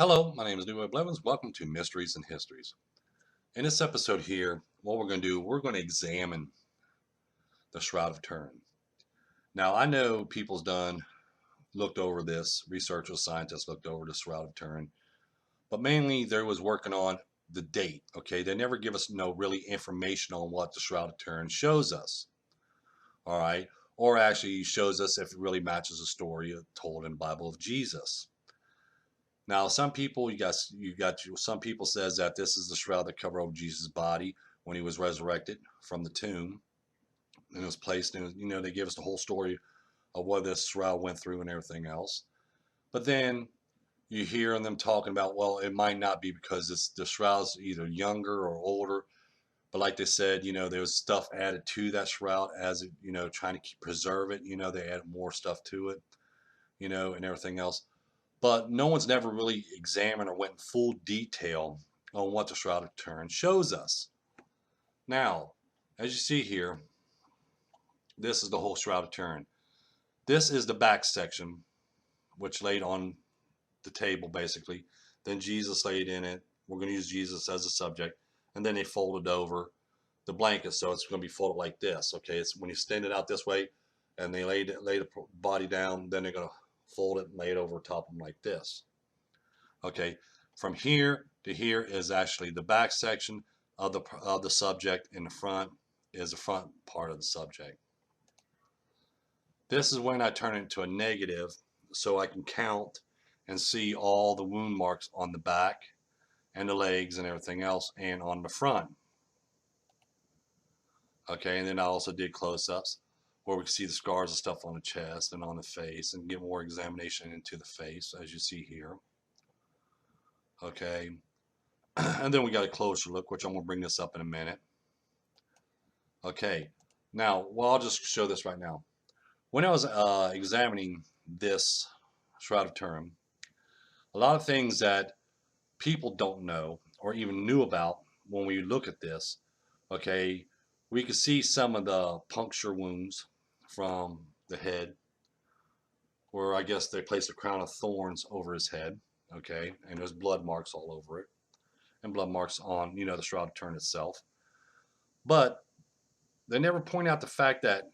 Hello, my name is Leroy Blevins. Welcome to Mysteries and Histories. In this episode here, what we're going to do, we're going to examine the Shroud of Turin. Now, I know people's looked over this, researchers, scientists looked over the Shroud of Turin, but mainly they was working on the date, okay? They never give us no really information on what the Shroud of Turin shows us, all right? Or actually shows us if it really matches the story told in the Bible of Jesus. Now, some people, some people says that this is the shroud that covered over Jesus' body when he was resurrected from the tomb and was placed in. They give us the whole story of what this shroud went through and everything else. But then you hear them talking about, well, it might not be because the shroud's either younger or older. But like they said, there was stuff added to that shroud as it, trying to preserve it. They added more stuff to it, and everything else. But no one's never really examined or went in full detail on what the Shroud of Turin shows us. Now, as you see here, this is the whole Shroud of Turin. This is the back section, which laid on the table, basically. Then Jesus laid in it. We're going to use Jesus as a subject. And then they folded over the blanket, so it's going to be folded like this. Okay, it's when you stand it out this way, and they lay the body down, then they're going to fold it and lay it over top of them like this. Okay, from here to here is actually the back section of the subject, and the front is the front part of the subject. This is when I turn it into a negative so I can count and see all the wound marks on the back and the legs and everything else and on the front. Okay, and then I also did close-ups where we can see the scars and stuff on the chest and on the face and get more examination into the face, as you see here. Okay, and then we got a closer look, which I'm going to bring this up in a minute. Okay, now, well, I'll just show this right now. When I was examining this Shroud of Turin, a lot of things that people don't know or even knew about when we look at this, okay, we could see some of the puncture wounds from the head, where I guess they placed a crown of thorns over his head, okay, and there's blood marks all over it, and blood marks on, the Shroud of Turin itself. But they never point out the fact that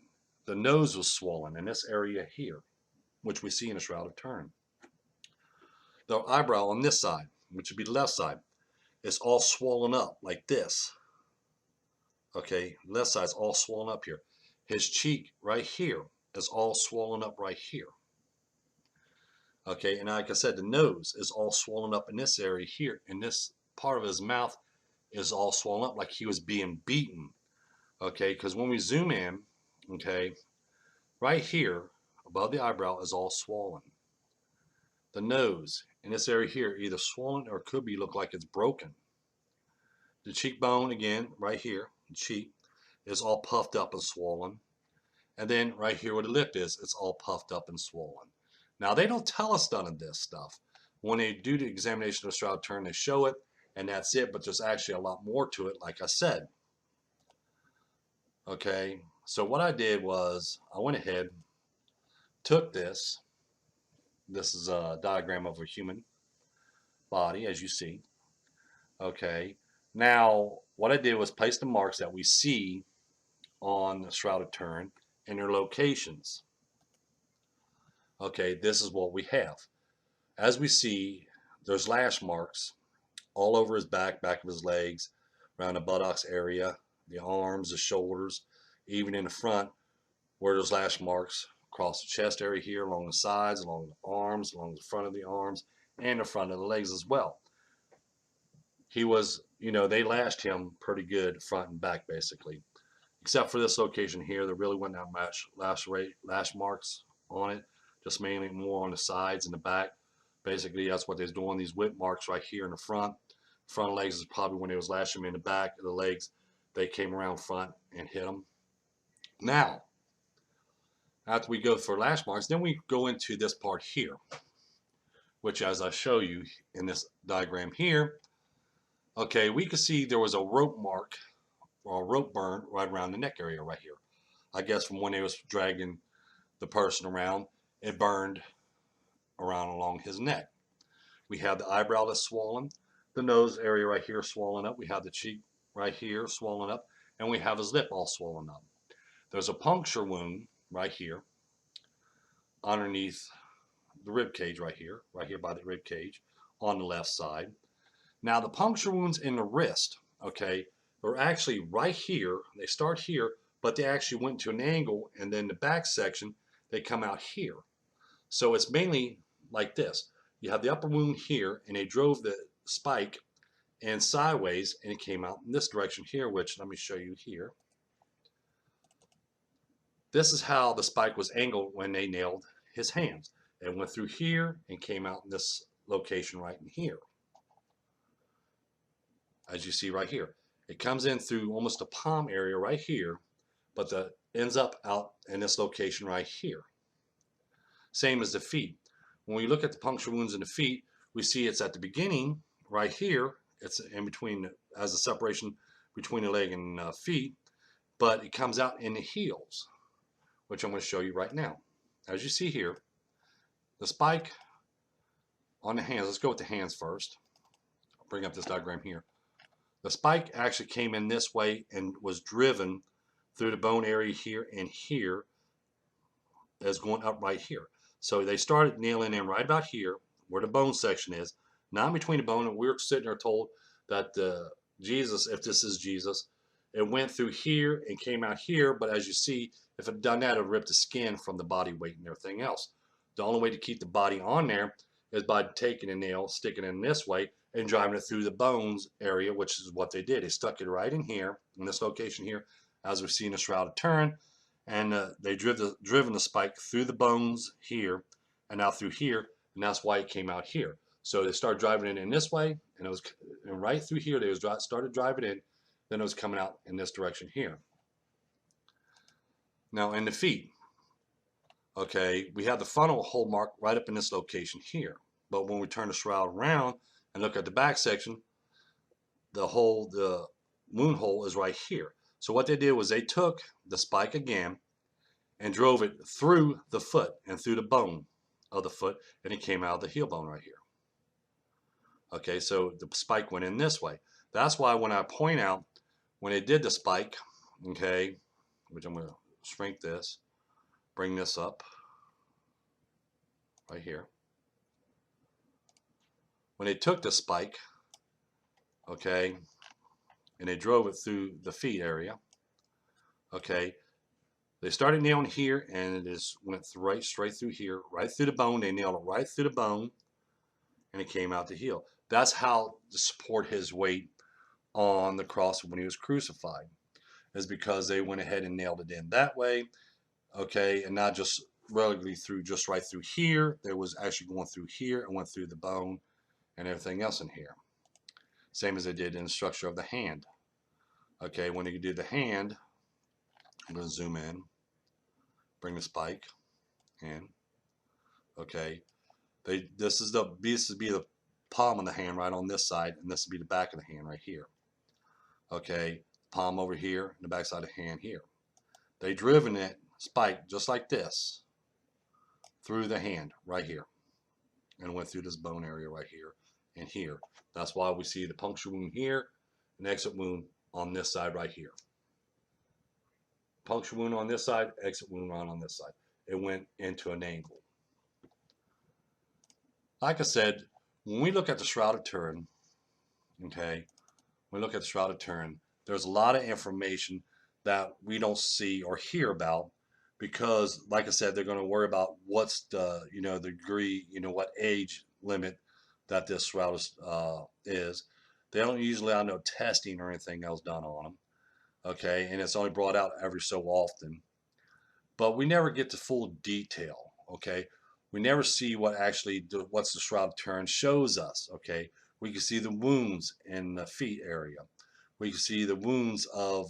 the nose was swollen in this area here, which we see in the Shroud of Turin. The eyebrow on this side, which would be the left side, is all swollen up like this. Okay, left side's all swollen up here. His cheek right here is all swollen up right here. Okay, and like I said, the nose is all swollen up in this area here, and this part of his mouth is all swollen up like he was being beaten. Okay, because when we zoom in, okay, right here above the eyebrow is all swollen. The nose in this area here either swollen or could be look like it's broken. The cheekbone again right here, the cheek, is all puffed up and swollen. And then right here where the lip is, it's all puffed up and swollen. Now they don't tell us none of this stuff. When they do the examination of the Shroud of Turin, they show it and that's it, but there's actually a lot more to it, like I said. Okay, so what I did was I went ahead, took this. This is a diagram of a human body, as you see. Okay, now what I did was place the marks that we see on the Shroud of Turin and their locations. Okay, this is what we have. As we see, there's lash marks all over his back of his legs, around the buttocks area, the arms, the shoulders, even in the front where there's lash marks across the chest area here, along the sides, along the arms, along the front of the arms, and the front of the legs as well. He was, they lashed him pretty good front and back basically. Except for this location here, there really wasn't that much lash marks on it, just mainly more on the sides and the back. Basically, that's what they was doing, these whip marks right here in the front. Front legs is probably when they was lashing him in the back of the legs. They came around front and hit him. Now, after we go for lash marks, then we go into this part here, which as I show you in this diagram here, okay, we could see there was a rope mark or a rope burn right around the neck area right here. I guess from when they was dragging the person around, it burned around along his neck. We have the eyebrow that's swollen, the nose area right here swollen up. We have the cheek right here swollen up, and we have his lip all swollen up. There's a puncture wound right here underneath the rib cage right here by the rib cage on the left side. Now the puncture wounds in the wrist, okay, are actually right here. They start here, but they actually went to an angle, and then the back section, they come out here. So it's mainly like this. You have the upper wound here, and they drove the spike in sideways, and it came out in this direction here, which let me show you here. This is how the spike was angled when they nailed his hands. It went through here and came out in this location right in here. As you see right here. It comes in through almost the palm area right here, but the ends up out in this location right here. Same as the feet. When we look at the puncture wounds in the feet, we see it's at the beginning right here. It's in between, as a separation between the leg and feet, but it comes out in the heels, which I'm going to show you right now. As you see here, the spike on the hands, let's go with the hands first. I'll bring up this diagram here. The spike actually came in this way and was driven through the bone area here and here as going up right here. So they started nailing in right about here where the bone section is, not between the bone, and we're sitting there told that Jesus, if this is Jesus, it went through here and came out here, but as you see, if it had done that, it would rip the skin from the body weight and everything else. The only way to keep the body on there is by taking a nail, sticking it in this way, and driving it through the bones area, which is what they did. They stuck it right in here, in this location here, as we see in the Shroud of Turin, and they driven the spike through the bones here, and out through here, and that's why it came out here. So they started driving it in this way, and it was and right through here. They started driving in, then it was coming out in this direction here. Now in the feet, okay, we have the frontal hole mark right up in this location here. But when we turn the shroud around and look at the back section, the wound hole is right here. So what they did was they took the spike again and drove it through the foot and through the bone of the foot, and it came out of the heel bone right here. Okay, so the spike went in this way. That's why when I point out when they did the spike, okay, which I'm going to shrink this, bring this up right here. When they took the spike, okay, and they drove it through the feet area, okay, they started nailing here, and it just went straight through here, right through the bone. They nailed it right through the bone, and it came out the heel. That's how to support his weight on the cross when he was crucified, is because they went ahead and nailed it in that way, okay, and not just relatively through, just right through here. There was actually going through here and went through the bone and everything else in here. Same as they did in the structure of the hand. Okay, when you do the hand, I'm going to zoom in, bring the spike in. Okay, this would be the palm of the hand right on this side, and this would be the back of the hand right here. Okay, palm over here, and the back side of the hand here. They driven it spike just like this through the hand right here, and went through this bone area right here and here. That's why we see the puncture wound here, and exit wound on this side right here. Puncture wound on this side, exit wound on this side. It went into an angle. Like I said, when we look at the Shroud of Turin, okay, when we look at the Shroud of Turin, there's a lot of information that we don't see or hear about, because, like I said, they're going to worry about what's the, the degree, what age limit that this shroud is. They don't usually have no testing or anything else done on them, okay, and it's only brought out every so often. But we never get the full detail, okay. We never see what actually what's the Shroud of Turin shows us, okay. We can see the wounds in the feet area. We can see the wounds of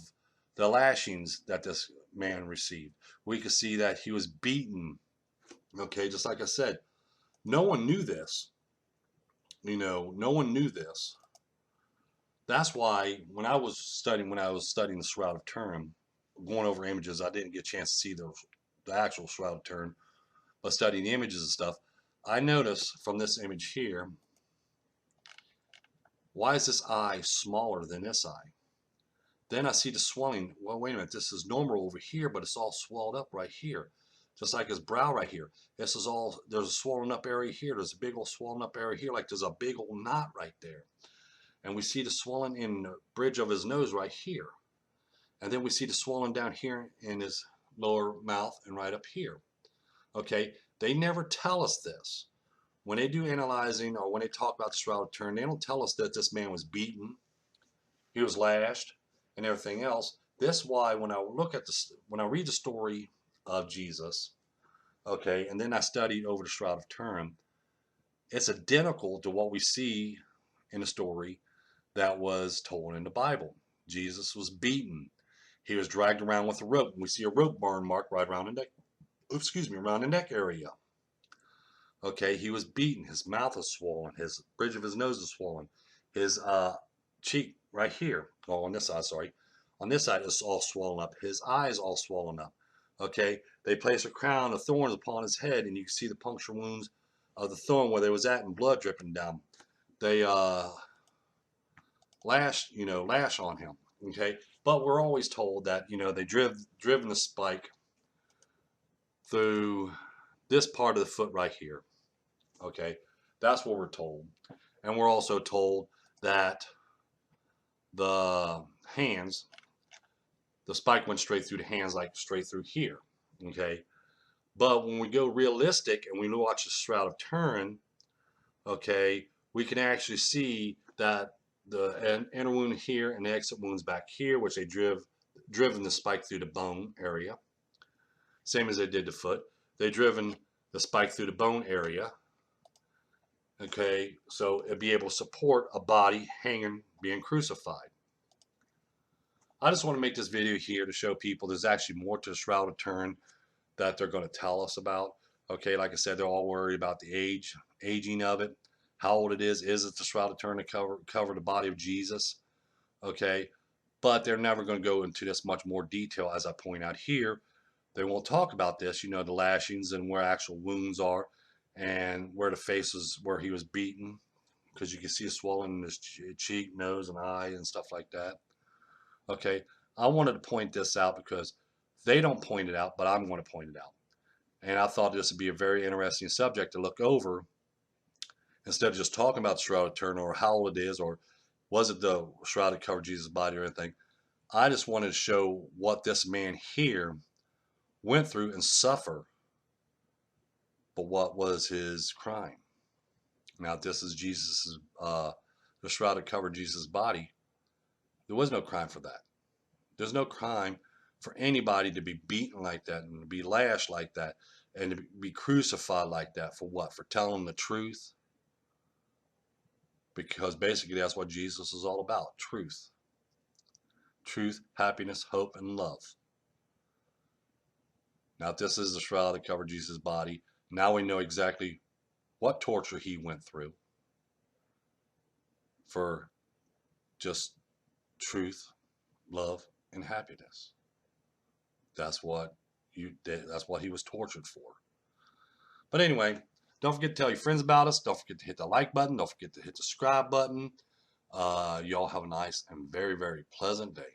the lashings that this man received. We can see that he was beaten, okay, just like I said. No one knew this. No one knew this. That's why when I was studying the Shroud of Turin, going over images, I didn't get a chance to see the actual Shroud of Turin, but studying the images and stuff, I noticed from this image here, Why is this eye smaller than this eye? Then I see the swelling. Well, wait a minute. This is normal over here, but it's all swelled up right here. Just like his brow right here. This is all, there's a swollen up area here. There's a big old swollen up area here. Like there's a big old knot right there. And we see the swelling in the bridge of his nose right here. And then we see the swelling down here in his lower mouth and right up here. Okay, they never tell us this. When they do analyzing or when they talk about the Shroud of Turin, they don't tell us that this man was beaten, he was lashed, and everything else. This is why when I look at this, when I read the story of Jesus, okay, and then I studied over the Shroud of Turin, it's identical to what we see in the story that was told in the Bible. Jesus was beaten. He was dragged around with a rope. We see a rope burn mark right around the neck. Excuse me, around the neck area. Okay, he was beaten. His mouth is swollen. His bridge of his nose is swollen. His cheek right here, oh, on this side, sorry, on this side is all swollen up. His eye is all swollen up. Okay, they place a crown of thorns upon his head, and you can see the puncture wounds of the thorn where they was at, and blood dripping down. They lash on him. Okay, but we're always told that they driven the spike through this part of the foot right here. Okay, that's what we're told. And we're also told that the hands, the spike went straight through the hands, like straight through here. Okay, but when we go realistic and we watch the Shroud of Turin, okay, we can actually see that the inner wound here and the exit wounds back here, which they driven the spike through the bone area, same as they did the foot. They driven the spike through the bone area. Okay, so it'd be able to support a body hanging, being crucified. I just want to make this video here to show people there's actually more to the Shroud of Turin that they're going to tell us about. Okay, like I said, they're all worried about the aging of it, how old it is it the Shroud of Turin to cover the body of Jesus? Okay, but they're never going to go into this much more detail, as I point out here. They won't talk about this, the lashings and where actual wounds are, and where the face is, where he was beaten, because you can see a swelling in his cheek, nose, and eye, and stuff like that. Okay, I wanted to point this out because they don't point it out, but I'm going to point it out. And I thought this would be a very interesting subject to look over instead of just talking about the Shroud of Turin or how old it is or was it the shroud that covered Jesus' body or anything. I just wanted to show what this man here went through and suffered. But what was his crime? Now, if this is Jesus's, the shroud that covered Jesus' body, there was no crime for that. There's no crime for anybody to be beaten like that and to be lashed like that and to be crucified like that. For what? For telling the truth? Because basically that's what Jesus is all about. Truth. Truth, happiness, hope, and love. Now, if this is the shroud that covered Jesus' body, now we know exactly what torture he went through for just truth, love, and happiness. That's what he was tortured for. But anyway, don't forget to tell your friends about us. Don't forget to hit the like button. Don't forget to hit the subscribe button. Y'all have a nice and very, very pleasant day.